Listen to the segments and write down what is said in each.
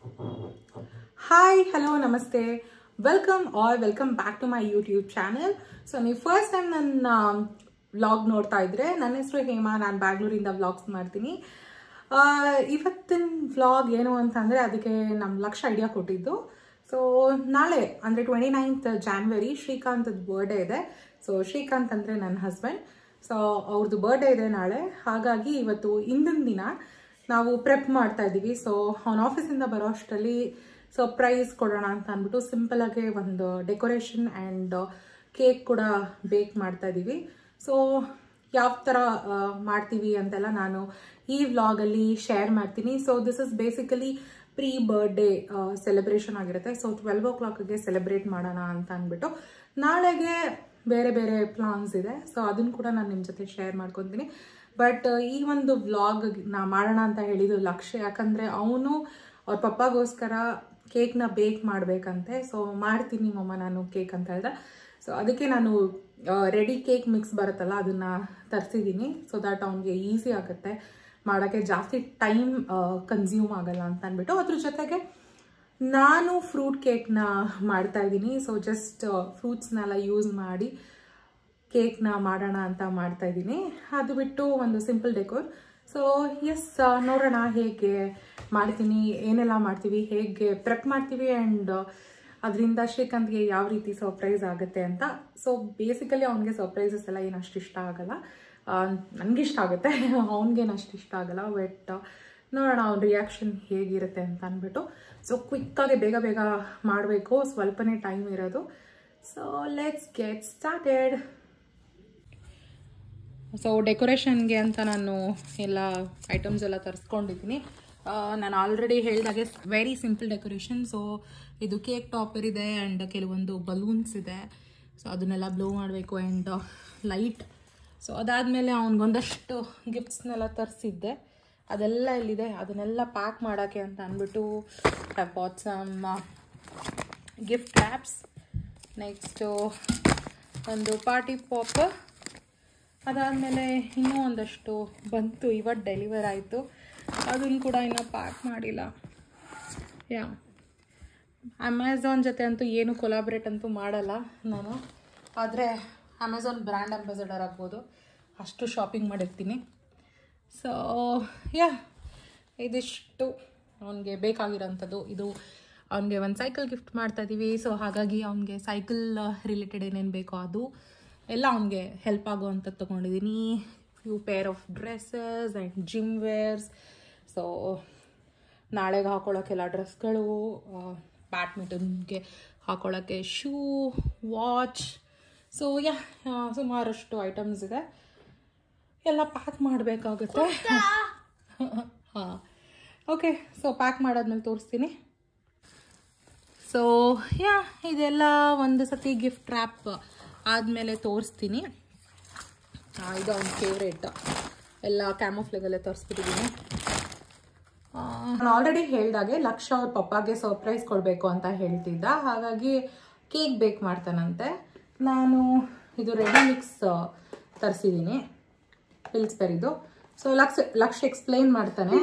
Hi, hello, namaste. Welcome back to my YouTube channel. So, ನೀವು first time ನನ್ನ vlog ನೋಡ್ತಾ ಇದ್ರೆ, ನನ್ನ ಹೆಸರು ಹೇಮಾ, ನಾನು ಬ್ಯಾಂಗ್ಳೂರಿಂದ ವ್ಲಾಗ್ಸ್ ಮಾಡ್ತೀನಿ. ಇವತ್ತಿನ ವ್ಲಾಗ್ ಏನು ಅಂತಂದರೆ, ಅದಕ್ಕೆ ನಮ್ಮ ಲಕ್ಷ ಐಡಿಯಾ ಕೊಟ್ಟಿದ್ದು. ಸೊ ನಾಳೆ ಅಂದರೆ 29th January ಶ್ರೀಕಾಂತದ ಬರ್ಡೇ ಇದೆ. ಸೊ ಶ್ರೀಕಾಂತ್ ಅಂದರೆ ನನ್ನ ಹಸ್ಬೆಂಡ್. ಸೊ ಅವ್ರದ್ದು ಬರ್ಡೇ ಇದೆ ನಾಳೆ. ಹಾಗಾಗಿ ಇವತ್ತು ಇಂದಿನ ದಿನ ನಾವು ಪ್ರೆಪ್ ಮಾಡ್ತಾ ಇದ್ದೀವಿ. ಸೊ ಅವ್ನ ಆಫೀಸಿಂದ ಬರೋ ಅಷ್ಟರಲ್ಲಿ ಸರ್ಪ್ರೈಸ್ ಕೊಡೋಣ ಅಂತ ಅಂದ್ಬಿಟ್ಟು ಸಿಂಪಲಾಗಿ ಒಂದು ಡೆಕೋರೇಷನ್ ಆ್ಯಂಡ್ ಕೇಕ್ ಕೂಡ ಬೇಕ್ ಮಾಡ್ತಾ ಇದ್ದೀವಿ. ಸೊ ಯಾವ ಥರ ಮಾಡ್ತೀವಿ ಅಂತೆಲ್ಲ ನಾನು ಈ ವ್ಲಾಗಲ್ಲಿ ಶೇರ್ ಮಾಡ್ತೀನಿ. So this is basically pre birthday celebration ಆಗಿರುತ್ತೆ. ಸೊ 12 o'clockಗೆ ಸೆಲೆಬ್ರೇಟ್ ಮಾಡೋಣ ಅಂತ ಅಂದ್ಬಿಟ್ಟು ನಾಳೆಗೆ ಬೇರೆ ಬೇರೆ ಪ್ಲಾನ್ಸ್ ಇದೆ. ಸೊ ಅದನ್ನು ಕೂಡ ನಾನು ನಿಮ್ಮ ಜೊತೆ ಶೇರ್ ಮಾಡ್ಕೊತೀನಿ. ಬಟ್ ಈ ಒಂದು ವ್ಲಾಗ್ ನಾ ಮಾಡೋಣ ಅಂತ ಹೇಳಿದ್ದು ಲಕ್ಷ್ಯ, ಯಾಕಂದರೆ ಅವನು ಅವ್ರ ಪಪ್ಪಾಗೋಸ್ಕರ ಕೇಕ್ನ ಬೇಕ್ ಮಾಡಬೇಕಂತೆ. ಸೊ ಮಾಡ್ತೀನಿ ಮಮ್ಮ ನಾನು ಕೇಕ್ ಅಂತ ಹೇಳಿದೆ. ಸೊ ಅದಕ್ಕೆ ನಾನು ರೆಡಿ ಕೇಕ್ ಮಿಕ್ಸ್ ಬರುತ್ತಲ್ಲ ಅದನ್ನು ತರಿಸಿದ್ದೀನಿ. ಸೊ ದ್ಯಾಟ್ ಅವನಿಗೆ ಈಸಿ ಆಗುತ್ತೆ ಮಾಡೋಕ್ಕೆ, ಜಾಸ್ತಿ ಟೈಮ್ ಕನ್ಸ್ಯೂಮ್ ಆಗಲ್ಲ ಅಂತ ಅಂದ್ಬಿಟ್ಟು. ಅದ್ರ ಜೊತೆಗೆ ನಾನು ಫ್ರೂಟ್ ಕೇಕ್ನ ಮಾಡ್ತಾ ಇದ್ದೀನಿ. ಸೊ ಜಸ್ಟ್ ಫ್ರೂಟ್ಸ್ನೆಲ್ಲ ಯೂಸ್ ಮಾಡಿ ಕೇಕ್ನ ಮಾಡೋಣ ಅಂತ ಮಾಡ್ತಾ ಇದ್ದೀನಿ. ಅದು ಬಿಟ್ಟು ಒಂದು ಸಿಂಪಲ್ ಡೆಕೋರ್. ಸೊ ಎಸ್, ನೋಡೋಣ ಹೇಗೆ ಮಾಡ್ತೀನಿ, ಏನೆಲ್ಲ ಮಾಡ್ತೀವಿ, ಹೇಗೆ ಪ್ರೆಪ್ ಮಾಡ್ತೀವಿ ಆ್ಯಂಡ್ ಅದರಿಂದ ಶ್ರೀಕಾಂತ್ಗೆ ಯಾವ ರೀತಿ ಸರ್ಪ್ರೈಸ್ ಆಗುತ್ತೆ ಅಂತ. ಸೊ ಬೇಸಿಕಲಿ ಅವನಿಗೆ ಸರ್ಪ್ರೈಸಸ್ ಎಲ್ಲ ಏನು ಅಷ್ಟು ಇಷ್ಟ ಆಗಲ್ಲ. ನನಗಿಷ್ಟ ಆಗುತ್ತೆ, ಅವನಿಗೇನು ಅಷ್ಟು ಇಷ್ಟ ಆಗಲ್ಲ. ಬಟ್ ನೋಡೋಣ ಅವ್ನ ರಿಯಾಕ್ಷನ್ ಹೇಗಿರುತ್ತೆ ಅಂತ ಅಂದ್ಬಿಟ್ಟು. ಸೊ ಕ್ವಿಕ್ಕಾಗಿ ಬೇಗ ಬೇಗ ಮಾಡಬೇಕು, ಸ್ವಲ್ಪನೇ ಟೈಮ್ ಇರೋದು. So let's get started. So ಡೆಕೋರೇಷನ್ಗೆ ಅಂತ ನಾನು ಎಲ್ಲ ಐಟಮ್ಸ್ ಎಲ್ಲ ತರಿಸ್ಕೊಂಡಿದ್ದೀನಿ. ನಾನು ಆಲ್ರೆಡಿ ಹೇಳಿದಾಗೆ ವೆರಿ ಸಿಂಪಲ್ ಡೆಕೋರೇಷನ್. ಸೊ ಇದು ಕೇಕ್ ಟಾಪರ್ ಇದೆ ಆ್ಯಂಡ್ ಕೆಲವೊಂದು ಬಲೂನ್ಸ್ ಇದೆ. ಸೊ ಅದನ್ನೆಲ್ಲ ಬ್ಲೋ ಮಾಡಬೇಕು ಆ್ಯಂಡ್ ಲೈಟ್. ಸೊ ಅದಾದಮೇಲೆ ಅವನಿಗೊಂದಷ್ಟು ಗಿಫ್ಟ್ಸ್ನೆಲ್ಲ ತರಿಸಿದ್ದೆ, ಅದೆಲ್ಲ ಇಲ್ಲಿದೆ. ಅದನ್ನೆಲ್ಲ ಪ್ಯಾಕ್ ಮಾಡೋಕ್ಕೆ ಅಂತ ಅಂದ್ಬಿಟ್ಟು I bought some gift wraps. Next ಒಂದು ಪಾರ್ಟಿ ಪಾಪ್. ಅದಾದಮೇಲೆ ಇನ್ನೂ ಒಂದಷ್ಟು ಬಂತು, ಇವತ್ತು ಡೆಲಿವರ್ ಆಯಿತು. ಅದನ್ನು ಕೂಡ ಇನ್ನೂ ಪ್ಯಾಕ್ ಮಾಡಿಲ್ಲ. ಯಾ, ಅಮೆಝಾನ್ ಜೊತೆ ಅಂತೂ ಏನು ಕೊಲಾಬ್ರೇಟ್ ಅಂತೂ ಮಾಡಲ್ಲ ನಾನು, ಆದರೆ ಅಮೆಝಾನ್ ಬ್ರ್ಯಾಂಡ್ ಅಂಬಾಸಡರ್ ಆಗ್ಬೋದು, ಅಷ್ಟು ಶಾಪಿಂಗ್ ಮಾಡಿರ್ತೀನಿ. ಸೊ ಯಾ, ಇದಿಷ್ಟು ಅವನಿಗೆ ಬೇಕಾಗಿರೋಂಥದ್ದು. ಇದು ಅವನಿಗೆ ಒಂದು ಸೈಕಲ್ ಗಿಫ್ಟ್ ಮಾಡ್ತಾಯಿದ್ದೀವಿ. ಸೊ ಹಾಗಾಗಿ ಅವನಿಗೆ ಸೈಕಲ್ ರಿಲೇಟೆಡ್ ಏನೇನು ಬೇಕೋ ಅದು ಎಲ್ಲ ಅವನಿಗೆ ಹೆಲ್ಪ್ ಆಗೋವಂಥದ್ದು ತೊಗೊಂಡಿದ್ದೀನಿ. Few pair of dresses and gym wares. So ನಾಳೆಗೆ ಹಾಕೊಳ್ಳೋಕ್ಕೆಲ್ಲ ಡ್ರೆಸ್ಗಳು, ಬ್ಯಾಡ್ಮಿಂಟನ್ಗೆ ಹಾಕೊಳ್ಳೋಕ್ಕೆ ಶೂ, ವಾಚ್. ಸೊ ಯಾ, ಸುಮಾರಷ್ಟು ಐಟಮ್ಸ್ ಇದೆ, ಎಲ್ಲ ಪ್ಯಾಕ್ ಮಾಡಬೇಕಾಗುತ್ತೆ. ಹಾಂ, ಓಕೆ. ಸೊ ಪ್ಯಾಕ್ ಮಾಡಾದ್ಮೇಲೆ ತೋರಿಸ್ತೀನಿ. ಸೊ ಯಾ, ಇದೆಲ್ಲ ಒಂದು ಸತಿ ಗಿಫ್ಟ್ ರ್ಯಾಪ್ ಆದಮೇಲೆ ತೋರಿಸ್ತೀನಿ. ಇದು ಅವ್ನ ಫೇವ್ರೇಟ್, ಎಲ್ಲ ಕ್ಯಾಮೋಫ್ಲೇಗಲ್ಲೇ ತರಿಸ್ಬಿಟ್ಟಿದ್ದೀನಿ. ನಾನು ಆಲ್ರೆಡಿ ಹೇಳಿದಾಗೆ ಲಕ್ಷ ಅವ್ರ ಪಪ್ಪಾಗೆ ಸರ್ಪ್ರೈಸ್ ಕೊಡಬೇಕು ಅಂತ ಹೇಳ್ತಿದ್ದ. ಹಾಗಾಗಿ ಕೇಕ್ ಬೇಕ್ ಮಾಡ್ತಾನಂತೆ. ನಾನು ಇದು ರೆಡಿ ಮಿಕ್ಸ್ ತರಿಸಿದ್ದೀನಿ, ಪಿಲ್ಸ್ಬೆರಿದು. ಸೊ ಲಕ್ಷ ಎಕ್ಸ್ಪ್ಲೈನ್ ಮಾಡ್ತಾನೆ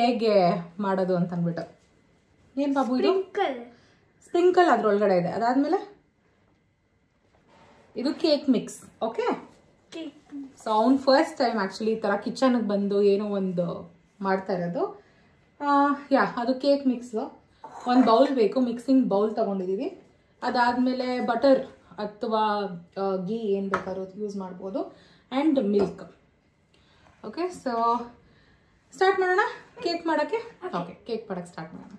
ಹೇಗೆ ಮಾಡೋದು ಅಂತ ಅಂದ್ಬಿಟ್ಟು. ಏನು ಬಾಬು ಇದು? ಸ್ಪ್ರಿಂಕಲ್ ಅದ್ರೊಳಗಡೆ ಇದೆ. ಅದಾದಮೇಲೆ ಇದು ಕೇಕ್ ಮಿಕ್ಸ್. ಓಕೆ. ಸೊ ಅವ್ನು ಫಸ್ಟ್ ಟೈಮ್ ಆ್ಯಕ್ಚುಲಿ ಈ ಥರ ಕಿಚನ್ಗೆ ಬಂದು ಏನೋ ಒಂದು ಮಾಡ್ತಾ ಇರೋದು. ಯಾ, ಅದು ಕೇಕ್ ಮಿಕ್ಸು. ಒಂದು ಬೌಲ್ ಬೇಕು, ಮಿಕ್ಸಿಂಗ್ ಬೌಲ್ ತೊಗೊಂಡಿದ್ದೀವಿ. ಅದಾದಮೇಲೆ ಬಟರ್ ಅಥವಾ ಗೀ ಏನು ಬೇಕಾದ್ರೂ ಯೂಸ್ ಮಾಡ್ಬೋದು, and milk. Okay. So start ಮಾಡೋಣ ಕೇಕ್ ಮಾಡೋಕ್ಕೆ. ಓಕೆ, ಕೇಕ್ ಮಾಡೋಕ್ಕೆ ಸ್ಟಾರ್ಟ್ ಮಾಡೋಣ.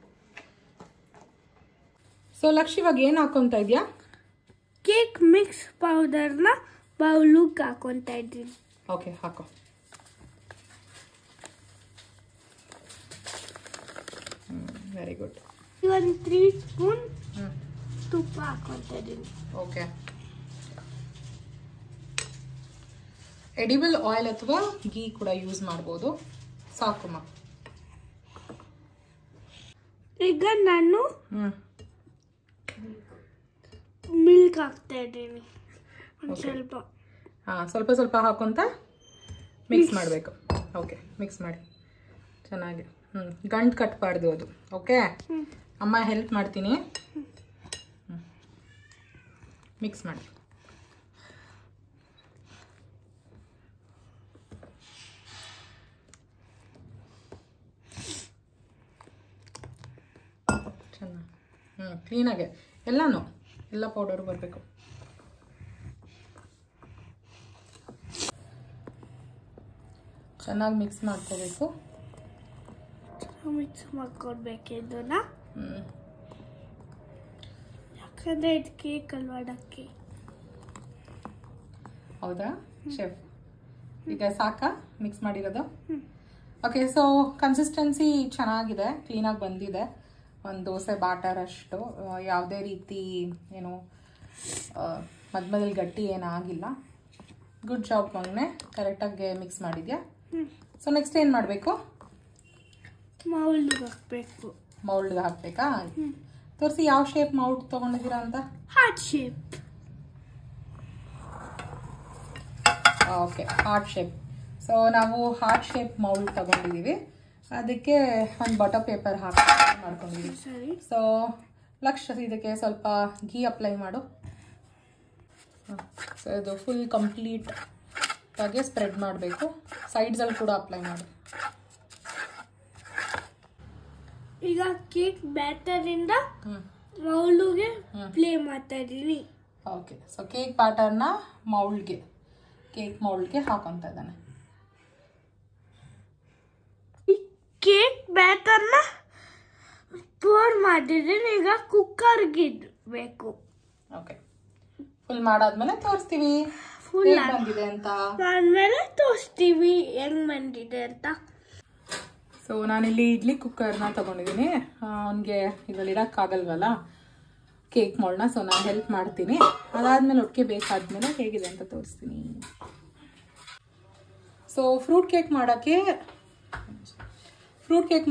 ಸೊ ಲಕ್ಷ್, ಇವಾಗ ಏನು ಹಾಕೊತಾ ಇದೆಯಾ? ಕೇಕ್ ಮಿಕ್ಸ್ ಪೌಡರ್ನ ಬೌಲಿಗೆ ಹಾಕೊತಾ ಇದ್ದೀನಿ. ಓಕೆ, ಹಾಕೋ. Very good. ಒಂದು 3 ಸ್ಪೂನ್ ತುಪ್ಪ ಹಾಕೊತಾ ಇದ್ದೀನಿ. ಓಕೆ. ಎಡಿಬಲ್ ಆಯಿಲ್ ಅಥವಾ ಗೀ ಕೂಡ ಯೂಸ್ ಮಾಡ್ಬೋದು. ಸಾಕಮ್ಮ. ಈಗ ನಾನು ಮಿಲ್ಕ್ ಹಾಕ್ತಾ ಇದ್ದೀನಿ ಒಂದು ಸ್ವಲ್ಪ. ಹಾಂ, ಸ್ವಲ್ಪ ಸ್ವಲ್ಪ ಹಾಕೊಂತ ಮಿಕ್ಸ್ ಮಾಡಬೇಕು. ಓಕೆ, ಮಿಕ್ಸ್ ಮಾಡಿ ಚೆನ್ನಾಗಿ. ಗಂಟು ಕಟ್ಟಬಾರ್ದು ಅದು. ಓಕೆ, ಅಮ್ಮ ಹೆಲ್ಪ್ ಮಾಡ್ತೀನಿ. ಮಿಕ್ಸ್ ಮಾಡಿ. ಚೆನ್ನಾಗಿ ಕ್ಲೀನಾಗೆ ಎಲ್ಲ ಪೌಡರ್ ಬರಬೇಕು. ಚೆನ್ನಾಗಿ ಮಿಕ್ಸ್ ಮಾಡ್ಕೋಬೇಕು. ಮಿಕ್ಸ್ ಮಾಡ್ಕೊಡ್ಬೇಕು ಇದನ್ನ, ಯಾಕಂದ್ರೆ ಇದು ಕೇಕ್ ಅಲ್ವಾ, ಅಡಕ್ಕೆ. ಹೌದಾ ಶೆಫ್? ಈಗ ಸಾಕಾ ಮಿಕ್ಸ್ ಮಾಡಿರೋದು? ಓಕೆ, ಸೊ ಕನ್ಸಿಸ್ಟೆನ್ಸಿ ಚೆನ್ನಾಗಿದೆ, ಕ್ಲೀನಾಗಿ ಬಂದಿದೆ. ಒಂದು ದೋಸೆ ಬ್ಯಾಟರ್ ಅಷ್ಟು, ಯಾವುದೇ ರೀತಿ ಏನು ಮಧ್ಯದಲ್ಲಿ ಗಟ್ಟಿ ಏನಾಗಿಲ್ಲ. ಗುಡ್ ಜಾಬ್ ಮಗನೆ, ಕರೆಕ್ಟಾಗಿ ಮಿಕ್ಸ್ ಮಾಡಿದ್ಯಾ. ಸೊ ನೆಕ್ಸ್ಟ್ ಏನು ಮಾಡಬೇಕು? ಮೌಲ್ಡ್ಗೆ ಹಾಕಬೇಕು. ಮೌಲ್ಡ್ಗೆ ಹಾಕಬೇಕಾ? ತೋರಿಸಿ ಯಾವ ಶೇಪ್ ಮೌಲ್ಡ್ ತೊಗೊಂಡಿದ್ದೀರಾ ಅಂತ. Heart shape. Okay, heart shape. So ನಾವು ಹಾರ್ಟ್ ಶೇಪ್ ಮೌಲ್ಡ್ ತಗೊಂಡಿದ್ದೀವಿ. ಅದಕ್ಕೆ ಒಂದು ಬಟರ್ ಪೇಪರ್ ಹಾಕಿ ಮಾಡ್ಕೊಂಡಿದ್ದೀವಿ. ಸೊ ಲಕ್ಷ ಇದಕ್ಕೆ ಸ್ವಲ್ಪ ಘೀ ಅಪ್ಲೈ ಮಾಡು. ಸೊ ಇದು ಫುಲ್ ಕಂಪ್ಲೀಟ್ ಆಗಿ ಸ್ಪ್ರೆಡ್ ಮಾಡಬೇಕು. ಸೈಡ್ಸಲ್ಲಿ ಕೂಡ ಅಪ್ಲೈ ಮಾಡು. ಈಗ ಕೇಕ್ ಬ್ಯಾಟರಿಂದ ಮೌಲ್ಡ್ಗೆ ಪ್ಲೇ ಮಾಡ್ತಾ ಇದ್ದೀನಿ. ಓಕೆ, ಸೊ ಕೇಕ್ ಬ್ಯಾಟರ್ನ ಕೇಕ್ ಮೌಲ್ಡ್ಗೆ ಹಾಕೊಂತ ಇದ್ದಾನೆ. ಕೇಕ್ ಬ್ಯಾಟರ್ನ ಪೋರ್ ಮಾಡಿದ್ರೆ ಈಗ ಕುಕ್ಕರ್ಗೆ ಇಡಬೇಕು. ಓಕೆ, ಫುಲ್ ಮಾಡಾದ್ಮೇಲೆ ತೋರಿಸ್ತೀವಿ ಬಂದಿದೆ ಅಂತ. ಆದ್ಮೇಲೆ ತೋರಿಸ್ತೀವಿ ಹೆಂಗ್ ಬಂದಿದೆ ಅಂತ. ಸೊ ನಾನಿಲ್ಲಿ ಇಡ್ಲಿ ಕುಕ್ಕರ್ನ ತಗೊಂಡಿದ್ದೀನಿ. ಅವನಿಗೆ ಇದರಲ್ಲಿ ಇಡೋಕ್ಕಾಗಲ್ವಲ್ಲ ಕೇಕ್ ಮೌಲ್ಡ್ನ, ಸೊ ನಾನು ಹೆಲ್ಪ್ ಮಾಡ್ತೀನಿ. ಅದಾದ್ಮೇಲೆ ಒಟ್ಟಿಗೆ ಬೇಕಾದ್ಮೇಲೆ ಹೇಗಿದೆ ಅಂತ ತೋರಿಸ್ತೀನಿ. ಸೊ ಫ್ರೂಟ್ ಕೇಕ್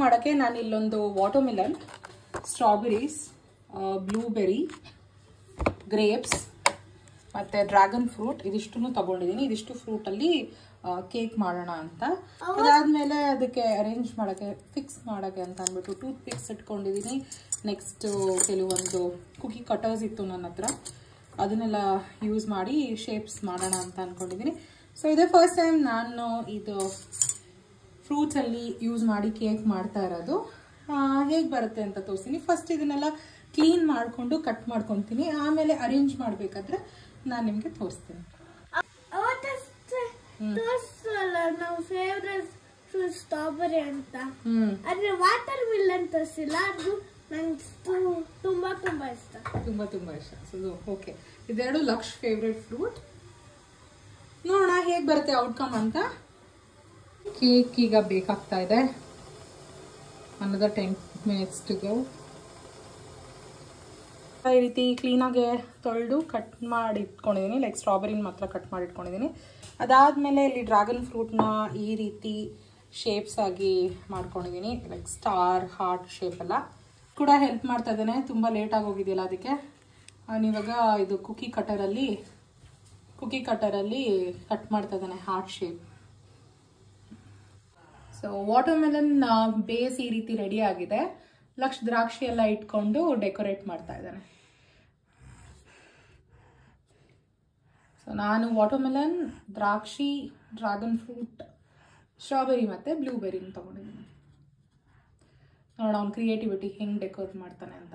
ಮಾಡೋಕ್ಕೆ ನಾನು ಇಲ್ಲೊಂದು ವಾಟರ್ಮೆಲನ್, ಸ್ಟ್ರಾಬೆರೀಸ್, ಬ್ಲೂಬೆರಿ, ಗ್ರೇಪ್ಸ್ ಮತ್ತು ಡ್ರ್ಯಾಗನ್ ಫ್ರೂಟ್ ಇದಿಷ್ಟನ್ನು ತಗೊಂಡಿದ್ದೀನಿ. ಇದಿಷ್ಟು ಫ್ರೂಟಲ್ಲಿ ಕೇಕ್ ಮಾಡೋಣ ಅಂತ. ಅದಾದಮೇಲೆ ಅದಕ್ಕೆ ಅರೇಂಜ್ ಮಾಡೋಕ್ಕೆ ಫಿಕ್ಸ್ ಮಾಡೋಕ್ಕೆ ಅಂತ ಅಂದ್ಬಿಟ್ಟು ಟೂತ್ ಪಿಕ್ಸ್ ಇಟ್ಕೊಂಡಿದ್ದೀನಿ. ನೆಕ್ಸ್ಟು ಕೆಲವೊಂದು ಕುಕಿ ಕಟರ್ಸ್ ಇತ್ತು ನನ್ನ ಹತ್ರ, ಅದನ್ನೆಲ್ಲ ಯೂಸ್ ಮಾಡಿ ಶೇಪ್ಸ್ ಮಾಡೋಣ ಅಂತ ಅಂದ್ಕೊಂಡಿದ್ದೀನಿ. ಸೊ ಇದೇ ಫಸ್ಟ್ ಟೈಮ್ ನಾನು ಇದು ಫ್ರೂಟ್ಸಲ್ಲಿ ಯೂಸ್ ಮಾಡಿ ಕೇಕ್ ಮಾಡ್ತಾ ಇರೋದು. ಹೇಗೆ ಬರುತ್ತೆ ಅಂತ ತೋರಿಸ್ತೀನಿ. ಫಸ್ಟ್ ಇದನ್ನೆಲ್ಲ ಕ್ಲೀನ್ ಮಾಡಿಕೊಂಡು ಕಟ್ ಮಾಡ್ಕೊತೀನಿ, ಆಮೇಲೆ ಅರೇಂಜ್ ಮಾಡಬೇಕಾದ್ರೆ ನಾನು ನಿಮಗೆ ತೋರಿಸ್ತೀನಿ. ನಾವು ಫೇವ್ರೆಟ್ ಫ್ರೂಟ್ ಸ್ಟ್ರಾಬೆರಿ ಅಂತ, ಆದ್ರೆ ವಾಟರ್ ಮಿಲನ್ ತೋರಿಸಿಲ್ಲ. ಅದು ನಂಗೆ ತುಂಬಾ ಇಷ್ಟ. ತುಂಬಾ ಇಷ್ಟ. ಸೊ ಓಕೆ, ಇದೆರಡು ಲಕ್ಷ್ ಫೇವ್ರೆಟ್ ಫ್ರೂಟ್. ನೋಡೋಣ ಹೇಗೆ ಬರುತ್ತೆ ಔಟ್ಕಮ್ ಅಂತ. ಕೇಕ್ ಈಗ ಬೇಕಾಗ್ತಾ ಇದೆ. another 10 minutes to go. ಈ ರೀತಿ ಕ್ಲೀನಾಗಿ ತೊಳೆದು ಕಟ್ ಮಾಡಿ ಇಟ್ಕೊಂಡಿದ್ದೀನಿ. ಲೈಕ್ ಸ್ಟ್ರಾಬೆರಿನ ಮಾತ್ರ ಕಟ್ ಮಾಡಿ ಇಟ್ಕೊಂಡಿದ್ದೀನಿ. ಅದಾದಮೇಲೆ ಇಲ್ಲಿ ಡ್ರ್ಯಾಗನ್ ಫ್ರೂಟ್ನ ಈ ರೀತಿ ಶೇಪ್ಸ್ ಆಗಿ ಮಾಡ್ಕೊಂಡಿದ್ದೀನಿ. ಲೈಕ್ ಸ್ಟಾರ್, ಹಾರ್ಟ್ ಶೇಪ್ ಎಲ್ಲ ಕೂಡ ಹೆಲ್ಪ್ ಮಾಡ್ತಾ ಇದ್ದೇನೆ. ತುಂಬ ಲೇಟಾಗಿ ಹೋಗಿದೆಯಲ್ಲ ಅದಕ್ಕೆ. ಇವಾಗ ಇದು ಕುಕಿ ಕಟರಲ್ಲಿ ಕಟ್ ಮಾಡ್ತಾ ಇದ್ದಾನೆ heart shape. So watermelon base ಈ ರೀತಿ ರೆಡಿ ಆಗಿದೆ. ಲಕ್ಷ ದ್ರಾಕ್ಷಿ ಎಲ್ಲ ಇಟ್ಕೊಂಡು ಡೆಕೋರೇಟ್ ಮಾಡ್ತಾ ಇದ್ದಾನೆ. ಸೊ ನಾನು ವಾಟರ್ಮೆಲನ್, ದ್ರಾಕ್ಷಿ, ಡ್ರ್ಯಾಗನ್ ಫ್ರೂಟ್, ಸ್ಟ್ರಾಬೆರಿ ಮತ್ತು ಬ್ಲೂಬೆರಿನ ತೊಗೊಂಡಿದ್ದೀನಿ. ನೋಡೋಣ ಅವ್ನ ಕ್ರಿಯೇಟಿವಿಟಿ ಹೆಂಗೆ ಡೆಕೋರೇಟ್ ಮಾಡ್ತಾನೆ ಅಂತ.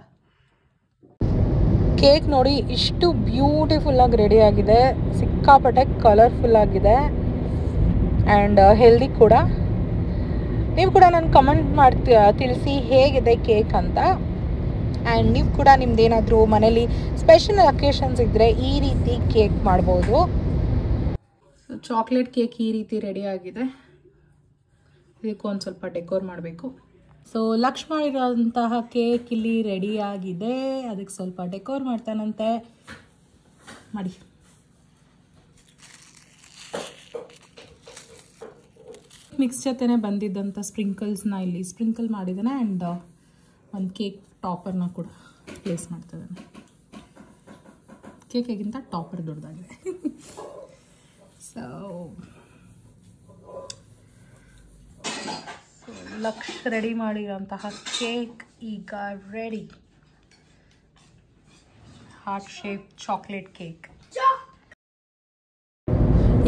ಕೇಕ್ ನೋಡಿ ಇಷ್ಟು ಬ್ಯೂಟಿಫುಲ್ಲಾಗಿ ರೆಡಿ ಆಗಿದೆ. ಸಿಕ್ಕಾಪಟ್ಟೆ ಕಲರ್ಫುಲ್ ಆಗಿದೆ ಆ್ಯಂಡ್ ಹೆಲ್ದಿ ಕೂಡ. ನೀವು ಕೂಡ ನಾನು ಕಮೆಂಟ್ ತಿಳಿಸಿ ಹೇಗಿದೆ ಕೇಕ್ ಅಂತ. ಆ್ಯಂಡ್ ನೀವು ಕೂಡ ನಿಮ್ದೇನಾದರೂ ಮನೇಲಿ ಸ್ಪೆಷಲ್ ಅಕೇಶನ್ಸ್ ಇದ್ದರೆ ಈ ರೀತಿ ಕೇಕ್ ಮಾಡ್ಬೋದು. ಸೊ ಚಾಕ್ಲೇಟ್ ಕೇಕ್ ಈ ರೀತಿ ರೆಡಿ ಆಗಿದೆ. ಇದಕ್ಕೂ ಒಂದು ಸ್ವಲ್ಪ ಡೆಕೋರ್ ಮಾಡಬೇಕು. ಸೊ ಲಕ್ಷ ಮಾಡಿರೋಂತಹ ಕೇಕ್ ಇಲ್ಲಿ ರೆಡಿ ಆಗಿದೆ. ಅದಕ್ಕೆ ಸ್ವಲ್ಪ ಡೆಕೋರ್ ಮಾಡ್ತಾನಂತೆ. ಮಾಡಿ. ಮಿಕ್ಸ್ ಜೊತೆನೇ ಬಂದಿದ್ದಂಥ ಸ್ಪ್ರಿಂಕಲ್ಸ್ನ ಇಲ್ಲಿ ಸ್ಪ್ರಿಂಕಲ್ ಮಾಡಿದ್ದಾನೆ. ಆ್ಯಂಡ್ ಒಂದು ಕೇಕ್ ಟಾಪರ್ನ ಕೂಡ ಪ್ಲೇಸ್ ಮಾಡ್ತಿದ್ದಾನೆ. ಕೇಕಿಗಿಂತ ಟಾಪರ್ ದೊಡ್ಡದಾಗಿದೆ. ಸೊ ಲಕ್ಷ ರೆಡಿ ಮಾಡಿರೋಂತಹ ಕೇಕ್ ಈಗ ready. Heart shape chocolate cake.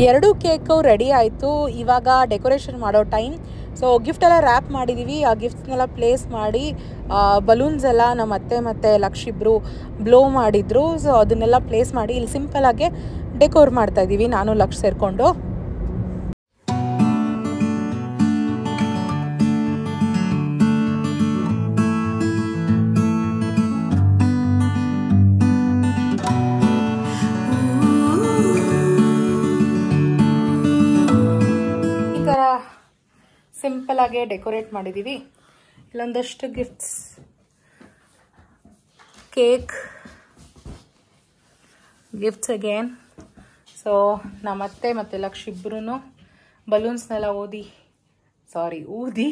ಎರಡು ಕೇಕು ರೆಡಿ ಆಯಿತು. ಇವಾಗ ಡೆಕೋರೇಷನ್ ಮಾಡೋ ಟೈಮ್. ಸೊ ಗಿಫ್ಟ್ ಎಲ್ಲ ರ್ಯಾಪ್ ಮಾಡಿದ್ದೀವಿ. ಆ ಗಿಫ್ಟ್ಸ್ನೆಲ್ಲ ಪ್ಲೇಸ್ ಮಾಡಿ ಬಲೂನ್ಸ್ ಎಲ್ಲ ನಮ್ಮ ಅತ್ತೆ ಮತ್ತು ಲಕ್ಷ ಇಬ್ಬರು ಬ್ಲೋ ಮಾಡಿದ್ರು. ಸೊ ಅದನ್ನೆಲ್ಲ ಪ್ಲೇಸ್ ಮಾಡಿ ಇಲ್ಲಿ ಸಿಂಪಲಾಗೆ ಡೆಕೋರ್ ಮಾಡ್ತಾಯಿದ್ದೀವಿ ನಾನು ಲಕ್ಷ ಸೇರಿಕೊಂಡು. ಸಿಂಪಲ್ ಆಗಿ ಡೆಕೋರೇಟ್ ಮಾಡಿದ್ದೀವಿ. ಇಲ್ಲೊಂದಷ್ಟು gifts, cake, gifts again. So ನಮ್ಮತ್ತೆ ಮತ್ತು ಲಕ್ಷ ಇಬ್ಬರೂ ಬಲೂನ್ಸ್ನೆಲ್ಲ ಊದಿ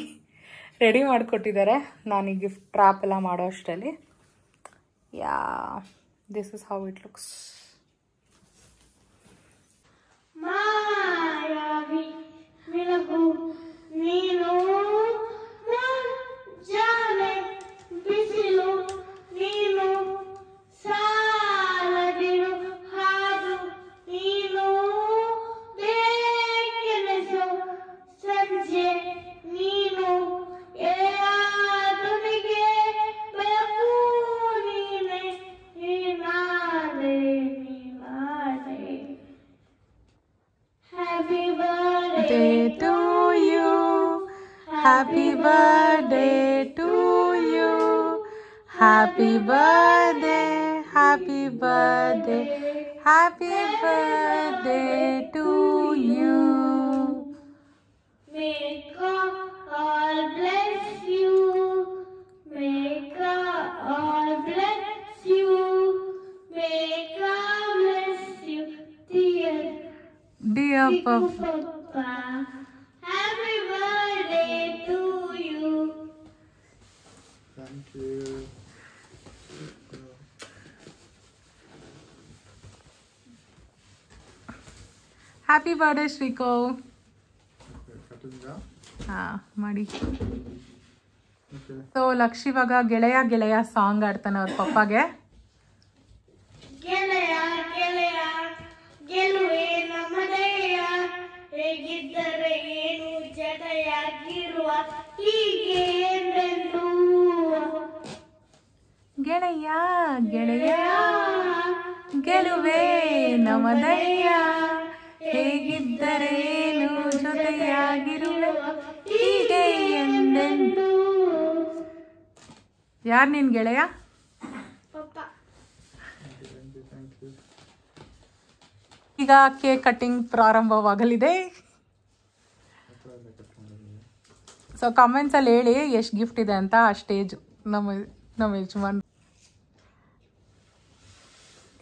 ರೆಡಿ ಮಾಡಿಕೊಟ್ಟಿದ್ದಾರೆ. ನಾನು ಈ ಗಿಫ್ಟ್ ಟ್ರಾಪ್ ಎಲ್ಲ ಮಾಡೋ ಅಷ್ಟರಲ್ಲಿ. Yeah, this is how it looks. ನೀನು ಜಾನೆ ಬಿಸಿಲು, ನೀನು ಸಾಲದಿರು ಹಾದು, ನೀನು ಬೇಕೆನೆಸು ಸಂಜೆ, ನೀನು ಯಾದನಿಗೆ ಬೆಳಕು ನೀನೆ, ನೀನಾದೆ ನೀನಾದೆ. Happy birthday to you, happy birthday to you, happy birthday, happy birthday, happy birthday to you. May God all bless you, may God all bless you, may God bless you, dear Papa. Happy birthday to you. Thank you. Happy birthday ಶ್ರೀಕೋ. Cutting ಮಾಡಿ. Okay. So lakh ಇವಾಗ ಗೆಳೆಯ ಗೆಳೆಯ song ಆಡ್ತಾನೆ ಅವ್ರ ಪಪ್ಪಾಗೆ. ಗೆಳೆಯ ಗೆಳೆಯ ಗೆಲುವೆ ನಮ್ಮದೆಯ, ಹೇಗಿದ್ದರೆ ಏನು ಜತೆಯಾಗಿರುವ ಹೀಗೆ ಎಂದೆಂದೂ. ಗೆಳೆಯ ಗೆಳೆಯ ಗೆಲುವೆ ನಮದಯ್ಯ, ಹೇಗಿದ್ದರೇನು ಜೊತೆಯಾಗಿರುವ ಹೀಗೆ ಎಂದೆಂದೂ. ಯಾರು ನಿನ್ ಗೆಳೆಯ? ಪಪ್ಪ. Thank you. ಈಗ ಕೇಕ್ ಕಟ್ಟಿಂಗ್ ಪ್ರಾರಂಭವಾಗಲಿದೆ. ಸೊ ಕಮೆಂಟ್ಸಲ್ಲಿ ಹೇಳಿ ಎಷ್ಟು ಗಿಫ್ಟ್ ಇದೆ ಅಂತ. ಆ ಸ್ಟೇಜ್ ನಮ್ಮ ಯಜಮಾನ್.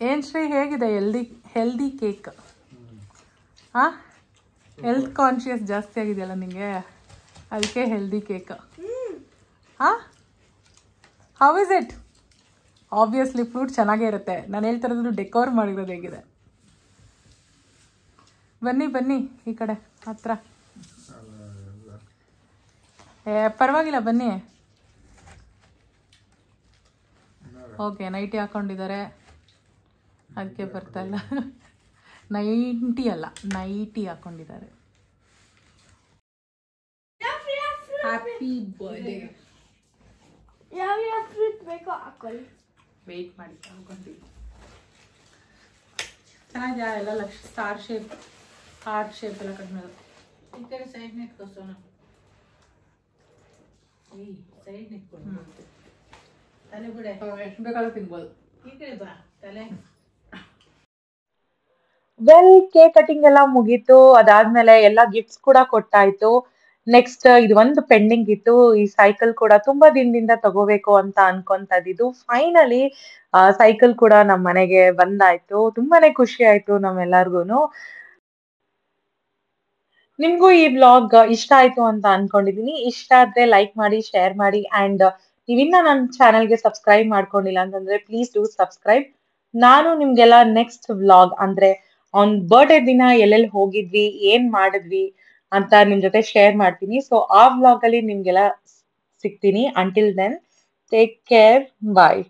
ಏನು ಶ್ರೀ, ಹೇಗಿದೆ ಹೆಲ್ದಿ ಕೇಕ್? ಹಾಂ, ಹೆಲ್ತ್ ಕಾನ್ಷಿಯಸ್ ಜಾಸ್ತಿ ಆಗಿದೆಯಲ್ಲ ನಿಮಗೆ, ಅದಕ್ಕೆ ಹೆಲ್ದಿ ಕೇಕ್. ಹಾಂ, how is it? Obviously fruit ಚೆನ್ನಾಗೇ ಇರುತ್ತೆ. ನಾನು ಹೇಳ್ತಿರೋದು ಡೆಕೋರ್ ಮಾಡಿರೋದು ಹೇಗಿದೆ. ಬನ್ನಿ ಬನ್ನಿ ಈ ಕಡೆ ಹತ್ರ. ಪರವಾಗಿಲ್ಲ ಬನ್ನಿ. ಓಕೆ, ನೈಟಿ ಹಾಕೊಂಡಿದ್ದಾರೆ ಅದಕ್ಕೆ ಬರ್ತಾ ಇಲ್ಲ. ನೈಟಿ ಹಾಕೊಂಡಿದ್ದಾರೆ. Happy birthday. ಯಾವ ಫ್ರೂಟ್ ಬೇಕೋ ಹಾಕೊಳ್ಳಿ. ವೆಯ್ಟ್ ಮಾಡಿ ಹಾಕೊಂತೀವಿ. ಚೆನ್ನಾಗಿದೆ ಎಲ್ಲ. Lakh star shape, heart shape ಎಲ್ಲ ಕಟ್ಮೇಲೆ. ಈ ಕಡೆ ಸೈಡ್ ನಿಟ್ಕೋಸೋಣ. ಸೈಡ್ ನಿಟ್ಕೊಂಡು ತಲೆ ಬಿಡ, ಎಷ್ಟು ಬೇಕಾದ್ರೂ ತಿನ್ಬೋದು. ಈ ಕಡೆ ಬಾ ತಲೆ. ವೆಲ್, ಕೇಕ್ ಕಟಿಂಗ್ ಎಲ್ಲ ಮುಗೀತು. ಅದಾದ್ಮೇಲೆ ಎಲ್ಲ ಗಿಫ್ಟ್ಸ್ ಕೂಡ ಕೊಟ್ಟಾಯ್ತು. ನೆಕ್ಸ್ಟ್ ಇದು ಒಂದು ಪೆಂಡಿಂಗ್ ಇತ್ತು. ಈ ಸೈಕಲ್ ಕೂಡ ತುಂಬಾ ದಿನದಿಂದ ತಗೋಬೇಕು ಅಂತ ಅನ್ಕೊಂತ ಇದ್ದಿದ್ದು. ಫೈನಲಿ ಸೈಕಲ್ ಕೂಡ ನಮ್ ಮನೆಗೆ ಬಂದಾಯ್ತು. ತುಂಬಾನೇ ಖುಷಿ ಆಯ್ತು ನಮ್ಮೆಲ್ಲರಿಗೂನು. ನಿಮ್ಗೂ ಈ ವ್ಲಾಗ್ ಇಷ್ಟ ಆಯ್ತು ಅಂತ ಅನ್ಕೊಂಡಿದೀನಿ. ಇಷ್ಟ ಆದ್ರೆ ಲೈಕ್ ಮಾಡಿ, ಶೇರ್ ಮಾಡಿ, ಅಂಡ್ ನೀವಿನ್ನ ನನ್ನ ಚಾನೆಲ್ಗೆ ಸಬ್ಸ್ಕ್ರೈಬ್ ಮಾಡ್ಕೊಂಡಿಲ್ಲ ಅಂತಂದ್ರೆ ಪ್ಲೀಸ್ ಡೂ ಸಬ್ಸ್ಕ್ರೈಬ್. ನಾನು ನಿಮ್ಗೆಲ್ಲ ನೆಕ್ಸ್ಟ್ ವ್ಲಾಗ್ ಅಂದ್ರೆ ಅವ್ನ್ ಬರ್ಡೇ ದಿನ ಎಲ್ಲೆಲ್ಲಿ ಹೋಗಿದ್ವಿ, ಏನ್ ಮಾಡಿದ್ವಿ ಅಂತ ನಿಮ್ ಜೊತೆ ಶೇರ್ ಮಾಡ್ತೀನಿ. ಸೊ ಆ ವ್ಲಾಗ್ ಅಲ್ಲಿ ನಿಮ್ಗೆಲ್ಲ ಸಿಗ್ತೀನಿ. ಅಂಟಿಲ್ ದೆನ್ ಟೇಕ್ ಕೇರ್, ಬಾಯ್.